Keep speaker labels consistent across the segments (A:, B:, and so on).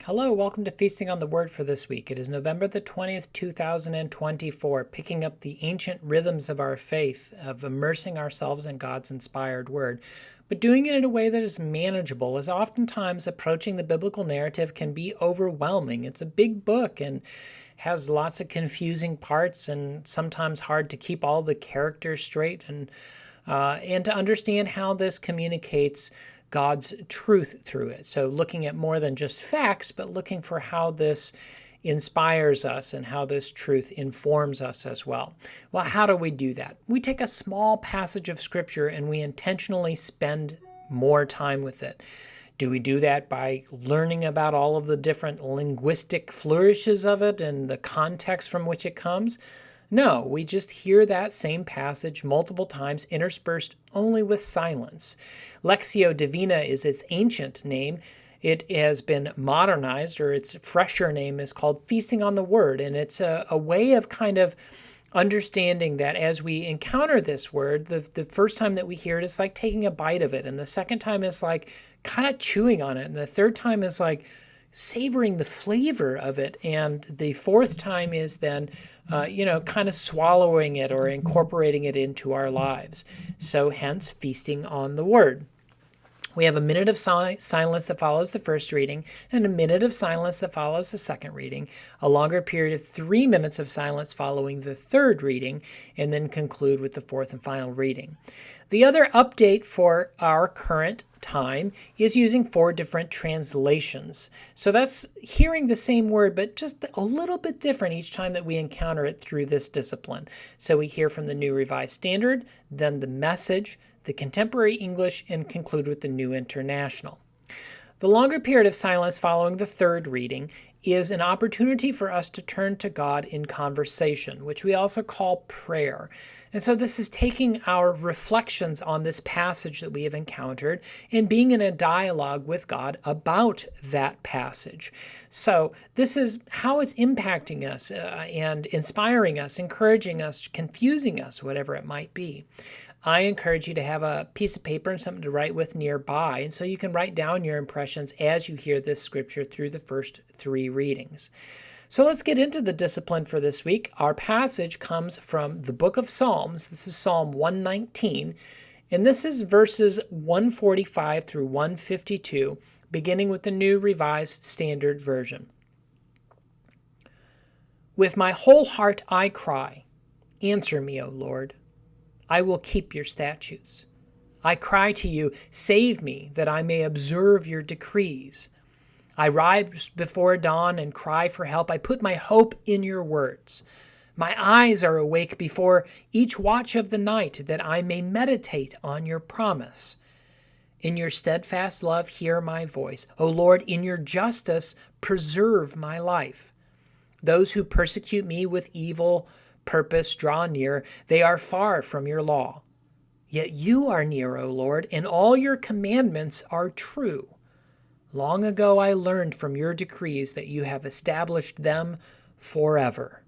A: Hello, welcome to Feasting on the Word for this week. It is November the 20th, 2024, picking up the ancient rhythms of our faith, of immersing ourselves in God's inspired Word, but doing it in a way that is manageable, as oftentimes approaching the biblical narrative can be overwhelming. It's a big book and has lots of confusing parts and sometimes hard to keep all the characters straight and to understand how this communicates God's truth through it. So looking at more than just facts, but looking for how this inspires us and how this truth informs us as well. Well, how do we do that? We take a small passage of Scripture and we intentionally spend more time with it. Do we do that by learning about all of the different linguistic flourishes of it and the context from which it comes? No, we just hear that same passage multiple times, interspersed only with silence. Lectio Divina is its ancient name. It has been modernized, or its fresher name is called Feasting on the Word, and it's a way of kind of understanding that as we encounter this word, the first time that we hear it is like taking a bite of it, and the second time is like kind of chewing on it, and the third time is like savoring the flavor of it, and the fourth time is then kind of swallowing it or incorporating it into our lives. So hence feasting on the word. We have a minute of silence that follows the first reading and a minute of silence that follows the second reading, a longer period of 3 minutes of silence following the third reading, and then conclude with the fourth and final reading. The other update for our current time is using 4 different translations. So that's hearing the same word, but just a little bit different each time that we encounter it through this discipline. So we hear from the New Revised Standard, then the Message, the Contemporary English, and conclude with the New International. The longer period of silence following the third reading is an opportunity for us to turn to God in conversation, which we also call prayer. And so this is taking our reflections on this passage that we have encountered and being in a dialogue with God about that passage. So this is how it's impacting us and inspiring us, encouraging us, confusing us, whatever it might be. I encourage you to have a piece of paper and something to write with nearby, and so you can write down your impressions as you hear this scripture through the first 3 readings. So let's get into the discipline for this week. Our passage comes from the book of Psalms. This is Psalm 119, and this is verses 145 through 152, beginning with the New Revised Standard Version. With my whole heart I cry, answer me, O Lord. I will keep your statutes. I cry to you, save me, that I may observe your decrees. I rise before dawn and cry for help. I put my hope in your words. My eyes are awake before each watch of the night, that I may meditate on your promise. In your steadfast love, hear my voice. O Lord, in your justice, preserve my life. Those who persecute me with evil purpose draw near. They are far from your law. Yet you are near, O Lord, and all your commandments are true. Long ago I learned from your decrees that you have established them forever.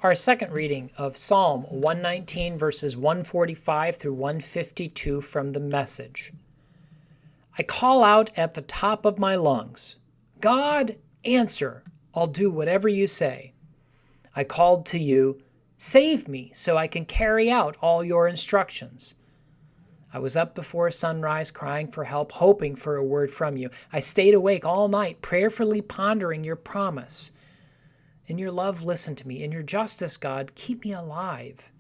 A: Our second reading of Psalm 119, verses 145 through 152 from the Message. I call out at the top of my lungs, God, answer, I'll do whatever you say. I called to you, save me so I can carry out all your instructions. I was up before sunrise crying for help, hoping for a word from you. I stayed awake all night, prayerfully pondering your promise. In your love, listen to me. In your justice, God, keep me alive.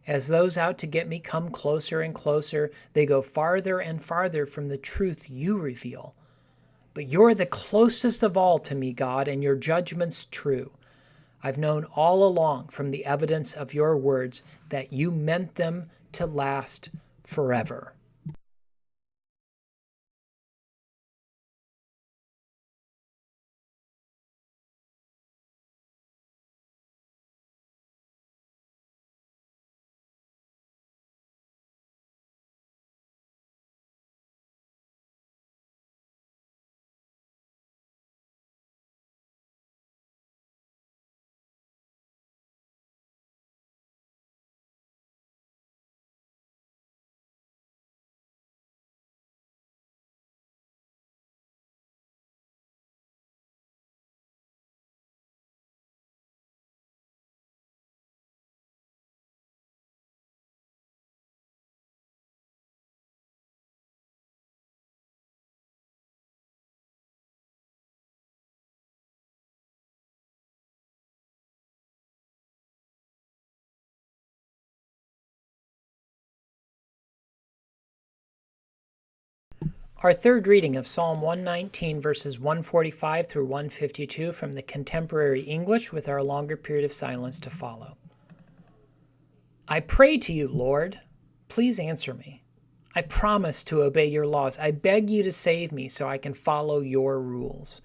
A: As those out to get me come closer and closer, they go farther and farther from the truth you reveal. But you're the closest of all to me, God, and your judgment's true. I've known all along from the evidence of your words that you meant them to last forever. Our third reading of Psalm 119, verses 145 through 152 from the Contemporary English, with our longer period of silence to follow. I pray to you, Lord, please answer me. I promise to obey your laws. I beg you to save me so I can follow your rules.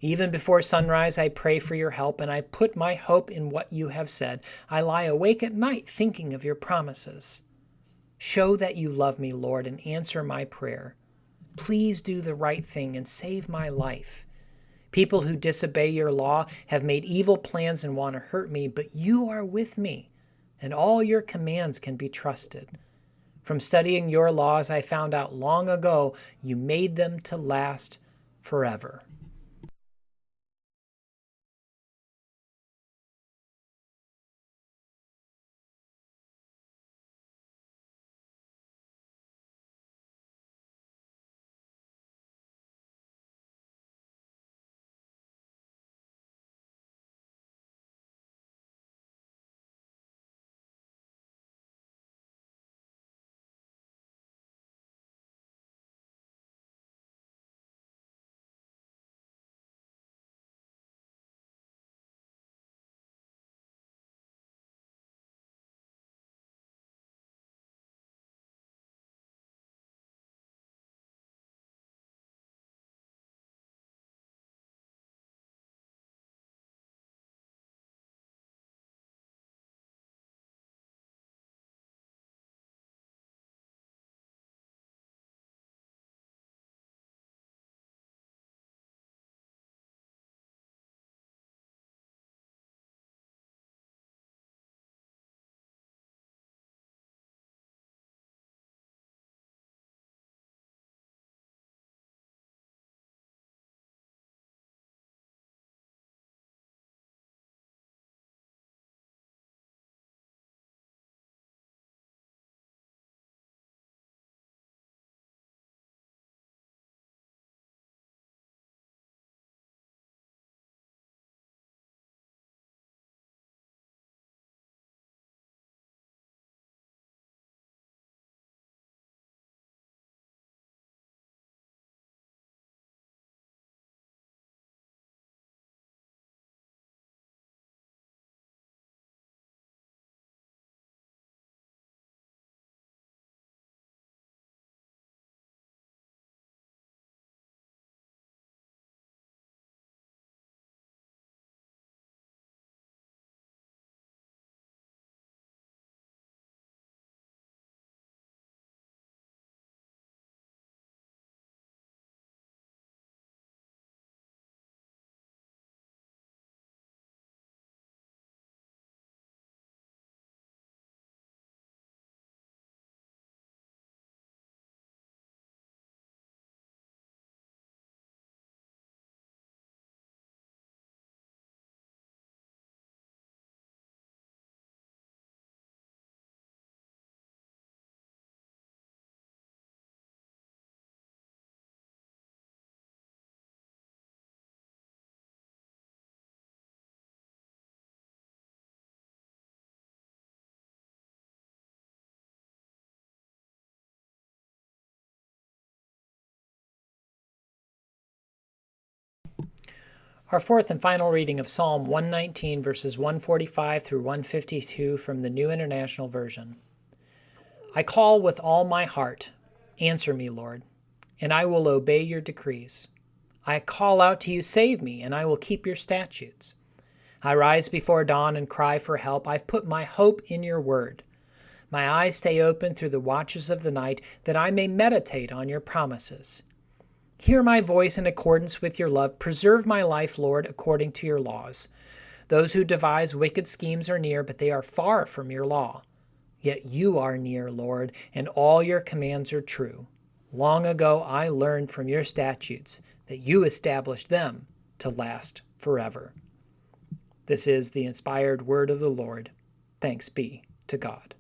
A: Even before sunrise, I pray for your help, and I put my hope in what you have said. I lie awake at night thinking of your promises. Show that you love me, Lord, and answer my prayer. Please do the right thing and save my life. People who disobey your law have made evil plans and want to hurt me, but you are with me, and all your commands can be trusted. From studying your laws, I found out long ago you made them to last forever. Our fourth and final reading of Psalm 119, verses 145 through 152 from the New International Version. I call with all my heart. Answer me, Lord, and I will obey your decrees. I call out to you, save me, and I will keep your statutes. I rise before dawn and cry for help. I've put my hope in your word. My eyes stay open through the watches of the night, that I may meditate on your promises. Hear my voice in accordance with your love. Preserve my life, Lord, according to your laws. Those who devise wicked schemes are near, but they are far from your law. Yet you are near, Lord, and all your commands are true. Long ago I learned from your statutes that you established them to last forever. This is the inspired word of the Lord. Thanks be to God.